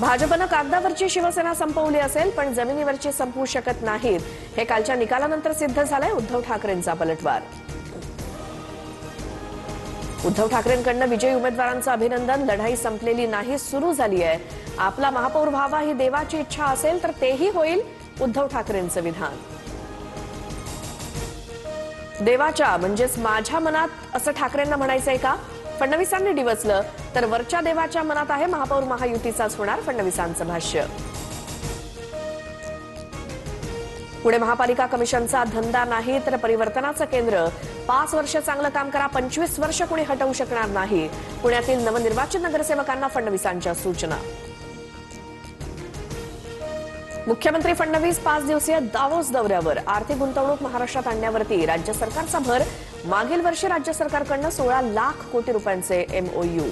भाजपनं कागदावरची शिवसेना संपवली असेल पण जमिनीवरची संपवू शकत नाहीत, हे कालच्या निकालानंतर सिद्ध झालंय उद्धव ठाकरेंचा पलटवार. उद्धव ठाकरेंकडनं विजयी उमेदवारांचं अभिनंदन. लढाई संपलेली नाही, सुरू झाली आहे. आपला महापौर व्हावा ही देवाची इच्छा असेल तर तेही होईल, उद्धव ठाकरेंचं विधान. देवाच्या म्हणजेच माझ्या मनात असं ठाकरेंना म्हणायचंय का? फडणवीसांनी डिवचलं तर वरच्या देवाच्या मनात आहे, महापौर महायुतीचाच होणार, फडणवीसांचं भाष्य. पुणे महापालिका कमिशनचा धंदा नाही तर परिवर्तनाचं केंद्र. 5 वर्ष चांगलं काम करा, 25 वर्ष कुणी हटवू शकणार नाही. पुण्यातील नवनिर्वाचित नगरसेवकांना फडणवीसांच्या सूचना. मुख्यमंत्री फडणवीस 5 दिवसीय दावोस दौऱ्यावर. आर्थिक गुंतवणूक महाराष्ट्रात आणण्यावरती राज्य सरकारचा भर. मागील वर्षी राज्य सरकारकडनं 16 लाख कोटी रुपयांचे MOU.